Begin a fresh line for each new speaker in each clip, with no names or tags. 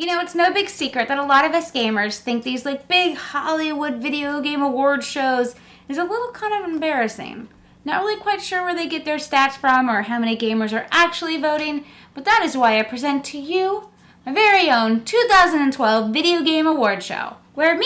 You know, it's no big secret that a lot of us gamers think these like big Hollywood video game award shows is a little kind of embarrassing. Not really quite sure where they get their stats from or how many gamers are actually voting, but that is why I present to you my very own 2012 Video Game Award Show, where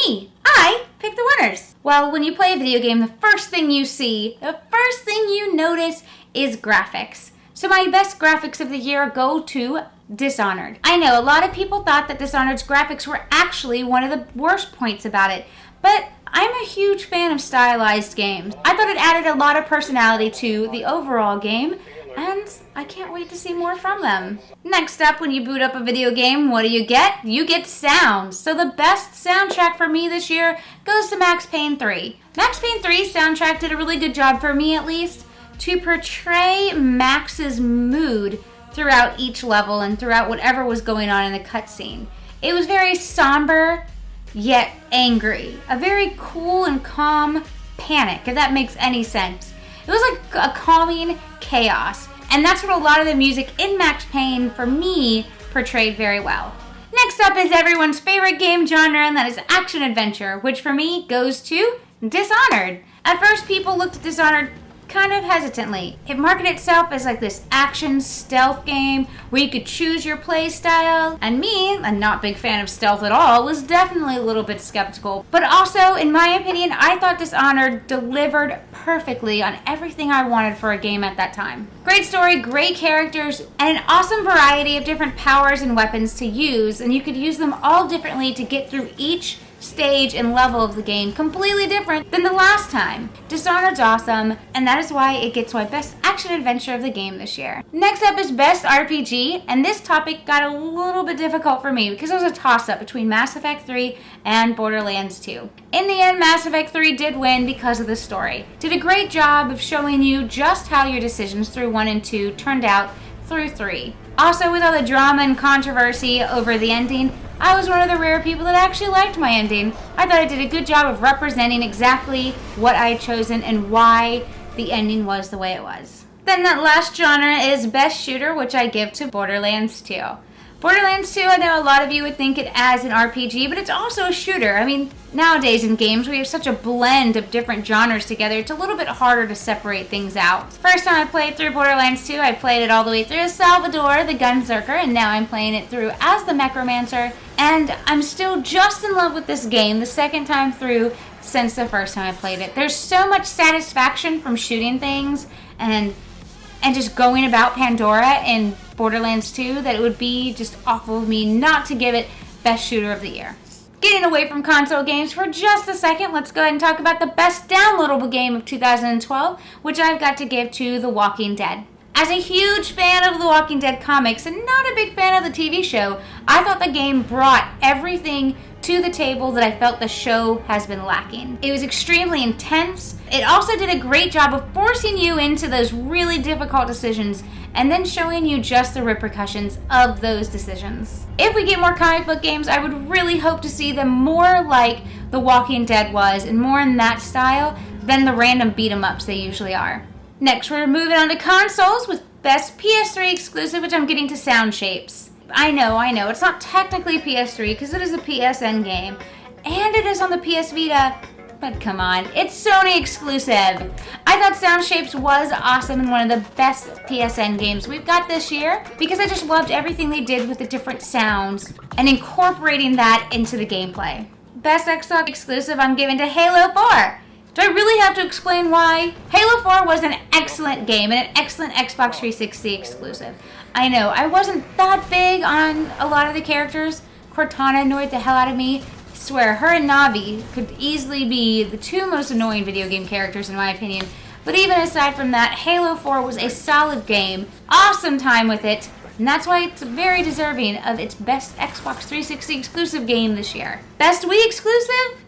I pick the winners. Well, when you play a video game, the first thing you see, the first thing you notice is graphics. So my best graphics of the year go to Dishonored. I know a lot of people thought that Dishonored's graphics were actually one of the worst points about it, but I'm a huge fan of stylized games. I thought it added a lot of personality to the overall game, and I can't wait to see more from them. Next up, when you boot up a video game, what do? You get sound. So the best soundtrack for me this year goes to Max Payne 3. Max Payne 3 soundtrack did a really good job, for me at least, to portray Max's mood throughout each level and throughout whatever was going on in the cutscene. It was very somber, yet angry. A very cool and calm panic, if that makes any sense. It was like a calming chaos, and that's what a lot of the music in Max Payne, for me, portrayed very well. Next up is everyone's favorite game genre, and that is action-adventure, which for me goes to Dishonored. At first, people looked at Dishonored kind of hesitantly. It marketed itself as like this action stealth game where you could choose your play style, and me, a not big fan of stealth at all, was definitely a little bit skeptical. But also, in my opinion, I thought Dishonored delivered perfectly on everything I wanted for a game at that time. Great story, great characters, and an awesome variety of different powers and weapons to use, and you could use them all differently to get through each stage and level of the game, completely different than the last time. Dishonored's awesome, and that is why it gets my best action adventure of the game this year. Next up is best RPG, and this topic got a little bit difficult for me because it was a toss-up between Mass Effect 3 and Borderlands 2. In the end, Mass Effect 3 did win because of the story. Did a great job of showing you just how your decisions through 1 and 2 turned out through 3. Also, with all the drama and controversy over the ending, I was one of the rare people that actually liked my ending. I thought I did a good job of representing exactly what I had chosen and why the ending was the way it was. Then that last genre is Best Shooter, which I give to Borderlands 2. Borderlands 2, I know a lot of you would think it as an RPG, but it's also a shooter. I mean, nowadays in games, we have such a blend of different genres together, it's a little bit harder to separate things out. First time I played through Borderlands 2, I played it all the way through as Salvador, the Gunzerker, and now I'm playing it through as the Necromancer, and I'm still just in love with this game the second time through since the first time I played it. There's so much satisfaction from shooting things and just going about Pandora in Borderlands 2 that it would be just awful of me not to give it Best Shooter of the Year. Getting away from console games for just a second, let's go ahead and talk about the best downloadable game of 2012, which I've got to give to The Walking Dead. As a huge fan of The Walking Dead comics and not a big fan of the TV show, I thought the game brought everything to the table that I felt the show has been lacking. It was extremely intense. It also did a great job of forcing you into those really difficult decisions and then showing you just the repercussions of those decisions. If we get more comic book games, I would really hope to see them more like The Walking Dead was and more in that style than the random beat-em-ups they usually are. Next, we're moving on to consoles with Best PS3 exclusive, which I'm getting to Sound Shapes. I know, it's not technically PS3 because it is a PSN game, and it is on the PS Vita, but come on, it's Sony exclusive. I thought Sound Shapes was awesome and one of the best PSN games we've got this year because I just loved everything they did with the different sounds and incorporating that into the gameplay. Best Xbox exclusive I'm giving to Halo 4. Do I really have to explain why? Halo 4 was an excellent game and an excellent Xbox 360 exclusive. I know, I wasn't that big on a lot of the characters. Cortana annoyed the hell out of me. I swear, her and Navi could easily be the two most annoying video game characters in my opinion. But even aside from that, Halo 4 was a solid game, awesome time with it, and that's why it's very deserving of its best Xbox 360 exclusive game this year. Best Wii exclusive?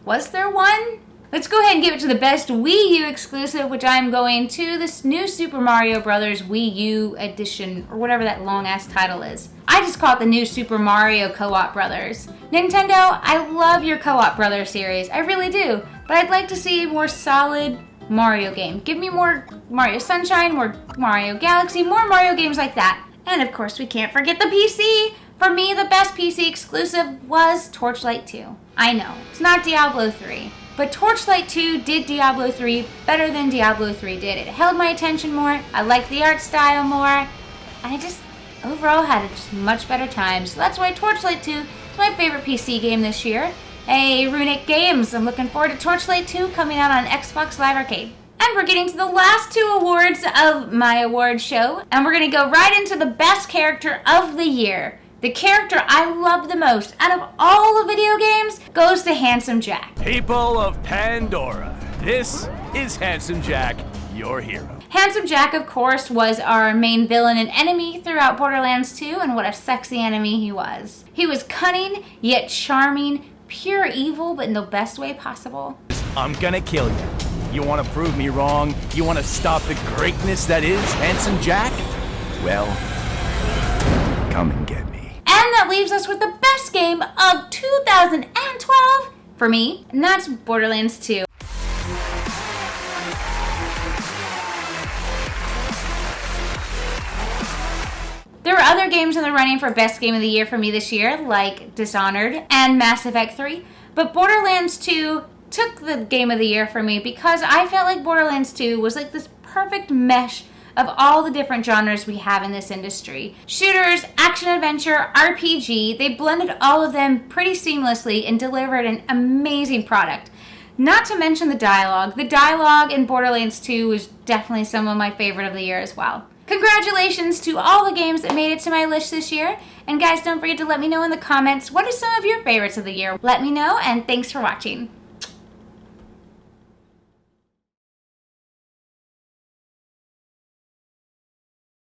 Was there one? Let's go ahead and give it to the best Wii U exclusive, which I'm going to this new Super Mario Bros. Wii U Edition, or whatever that long-ass title is. I just call it the new Super Mario Co-op Brothers. Nintendo, I love your Co-op Brothers series, I really do, but I'd like to see a more solid Mario game. Give me more Mario Sunshine, more Mario Galaxy, more Mario games like that. And of course, we can't forget the PC. For me, the best PC exclusive was Torchlight 2. I know, it's not Diablo 3, but Torchlight 2 did Diablo 3 better than Diablo 3 did. It held my attention more, I liked the art style more, and I just overall had a just much better time. So that's why Torchlight 2 is my favorite PC game this year. Hey, Runic Games, I'm looking forward to Torchlight 2 coming out on Xbox Live Arcade. And we're getting to the last 2 awards of my award show, and we're going to go right into the best character of the year. The character I love the most out of all the video games goes to Handsome Jack.
People of Pandora, this is Handsome Jack, your hero.
Handsome Jack, of course, was our main villain and enemy throughout Borderlands 2, and what a sexy enemy he was. He was cunning, yet charming, pure evil, but in the best way possible.
I'm gonna kill you. You want to prove me wrong? You want to stop the greatness that is Handsome Jack? Well, come and get me.
And that leaves us with the best game of 2012 for me, and that's Borderlands 2. There were other games in the running for best game of the year for me this year, like Dishonored and Mass Effect 3, but Borderlands 2 took the game of the year for me because I felt like Borderlands 2 was like this perfect mesh of all the different genres we have in this industry. Shooters, action-adventure, RPG, they blended all of them pretty seamlessly and delivered an amazing product. Not to mention the dialogue. The dialogue in Borderlands 2 was definitely some of my favorite of the year as well. Congratulations to all the games that made it to my list this year. And guys, don't forget to let me know in the comments what are some of your favorites of the year. Let me know, and thanks for watching.